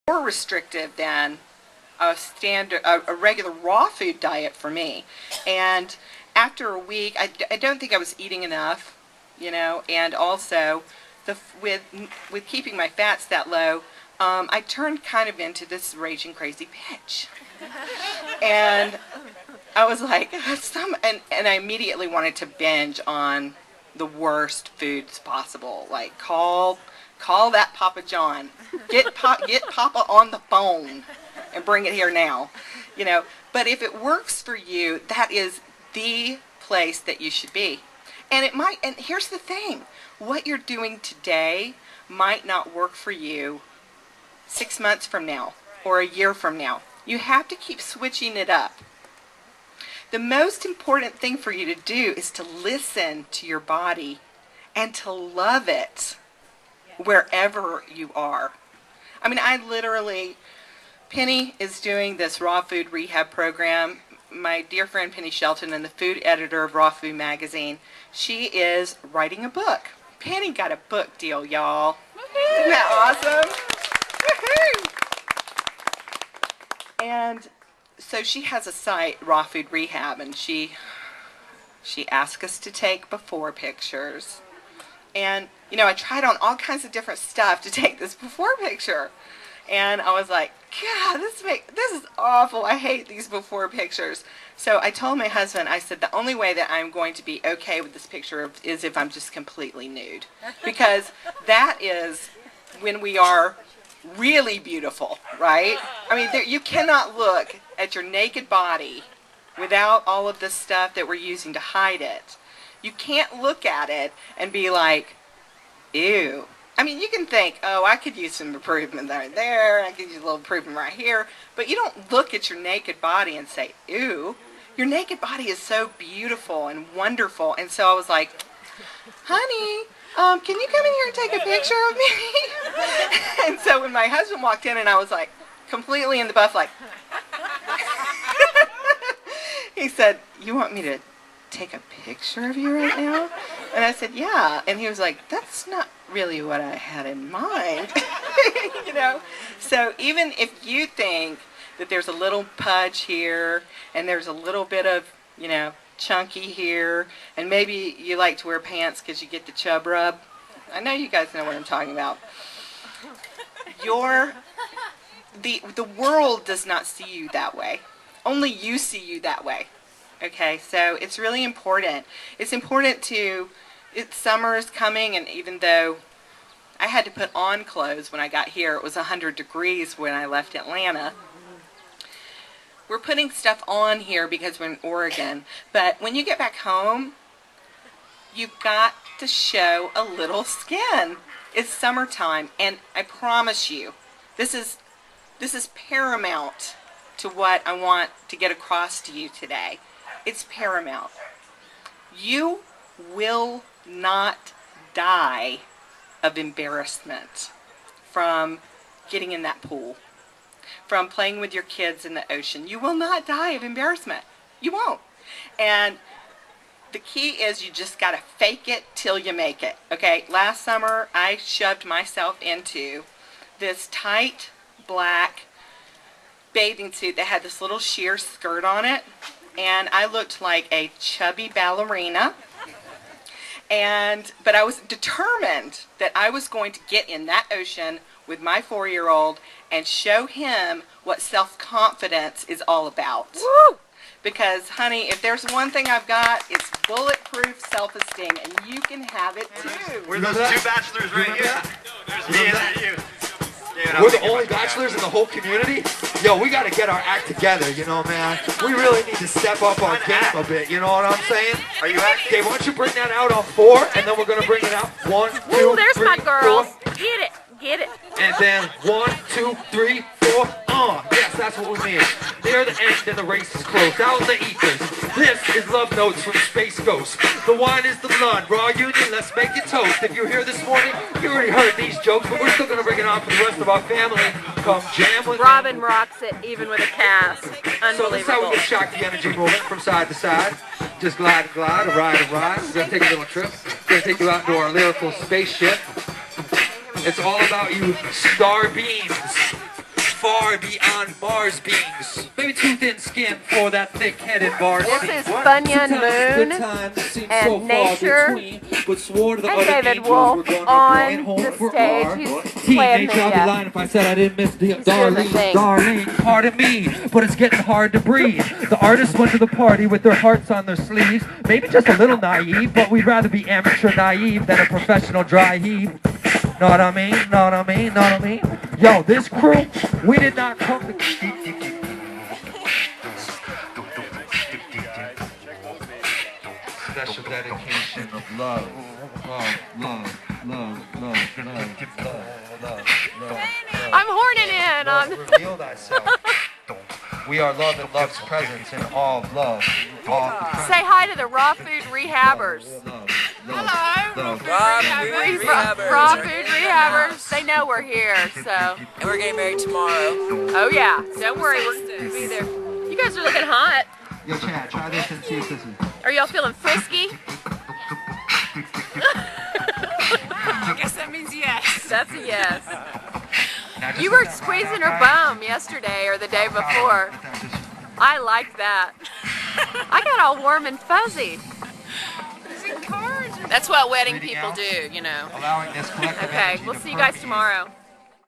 more restrictive than a regular raw food diet for me. And after a week, I don't think I was eating enough, and also with keeping my fats that low, I turned kind of into this raging crazy bitch. And I was like, and I immediately wanted to binge on the worst foods possible. Like, call that Papa John. Get Papa on the phone and bring it here now. But if it works for you, that is the place that you should be. And here's the thing, what you're doing today might not work for you 6 months from now or a year from now. You have to keep switching it up. The most important thing for you to do is to listen to your body and to love it wherever you are. I mean, Penny is doing this raw food rehab program. My dear friend Penny Shelton, and the food editor of Raw Food Magazine, she is writing a book. Penny got a book deal, y'all. Isn't that awesome? Woohoo! And so she has a site, Raw Food Rehab, and she asked us to take before pictures. And, I tried on all kinds of different stuff to take this before picture. And I was like, God, this is awful. I hate these before pictures. So I told my husband, I said, the only way that I'm going to be okay with this picture is if I'm just completely nude. Because that is when we are really beautiful, right? I mean, you cannot look at your naked body without all of the stuff that we're using to hide it. You can't look at it and be like, ew. I mean, you can think, oh, I could use some improvement right there, I could use a little improvement right here, but you don't look at your naked body and say, ew. Your naked body is so beautiful and wonderful. And so I was like, honey, can you come in here and take a picture of me? And so when my husband walked in and I was like, completely in the buff, like, he said, you want me to take a picture of you right now? And I said, yeah. And he was like, that's not really what I had in mind. So even if you think that there's a little pudge here and there's a little bit of, chunky here, and maybe you like to wear pants because you get the chub rub. I know you guys know what I'm talking about. The world does not see you that way. Only you see you that way. Okay, so it's really important. It's important summer is coming, and even though I had to put on clothes when I got here, it was 100 degrees when I left Atlanta. We're putting stuff on here because we're in Oregon, but when you get back home, you've got to show a little skin. It's summertime, and I promise you, this is paramount to what I want to get across to you today. It's paramount. You will not die of embarrassment from getting in that pool, from playing with your kids in the ocean. You will not die of embarrassment. You won't. And the key is you just got to fake it till you make it. Okay, last summer I shoved myself into this tight black bathing suit that had this little sheer skirt on it, and I looked like a chubby ballerina. But I was determined that I was going to get in that ocean with my 4-year-old and show him what self-confidence is all about. Woo! Because, honey, if there's one thing I've got, it's bulletproof self-esteem, and you can have it too. We're those two bachelors right here. There's me and you. We're the only bachelors in the whole community? Yo, we gotta get our act together, man. We really need to step up our game a bit, you know what I'm saying? Are you acting? Okay, why don't you bring that out on 4, and then we're gonna bring it out 1, 2, Ooh, there's 3, my girls. 4. Get it. And then 1, 2, 3, 4. Yes, that's what we mean. Near the end, and the race is close. Out in the ethers. This is Love Notes from Space Ghost. The wine is the blood. Raw Union, let's make it toast. If you're here this morning, you already heard these jokes, but we're still gonna bring it on for the rest of our family. Come jam with Robin rocks it, even with a cast. Unbelievable. So that's how we get shocked the energy movement from side to side. Just glide, glide, a ride, a ride. We're gonna take a little trip. We're gonna take you out to our lyrical spaceship. It's all about you star beams. far beyond Mars beings. Maybe too thin-skinned for that thick-headed Mars. This is Bunyan Moon and Nature and David Wolf on the stage. He's playing Nature, I'll be lying if I said I didn't miss the Darlene, pardon me, but it's getting hard to breathe. The artists went to the party with their hearts on their sleeves, maybe just a little naive, but we'd rather be amateur naive than a professional dry heave. Know what I mean? Know what I mean? Know what I mean? Yo, this crew, we did not come to... Special dedication of love. I'm horning in on. Reveal thyself. We are love and love's presence in all love. Say hi to the Raw Food Rehabbers. Hello. Raw Food Rehabbers. They know we're here, so. And we're getting married tomorrow. Oh yeah, don't worry, we're gonna be there. You guys are looking hot. Yo, Chad, try this and see if this is... Are y'all feeling frisky? I guess that means yes. That's a yes. You were squeezing her bum yesterday or the day before. I liked that. I got all warm and fuzzy. That's what wedding people do, you know. Allowing this collective Okay, energy we'll to see you guys permeate tomorrow.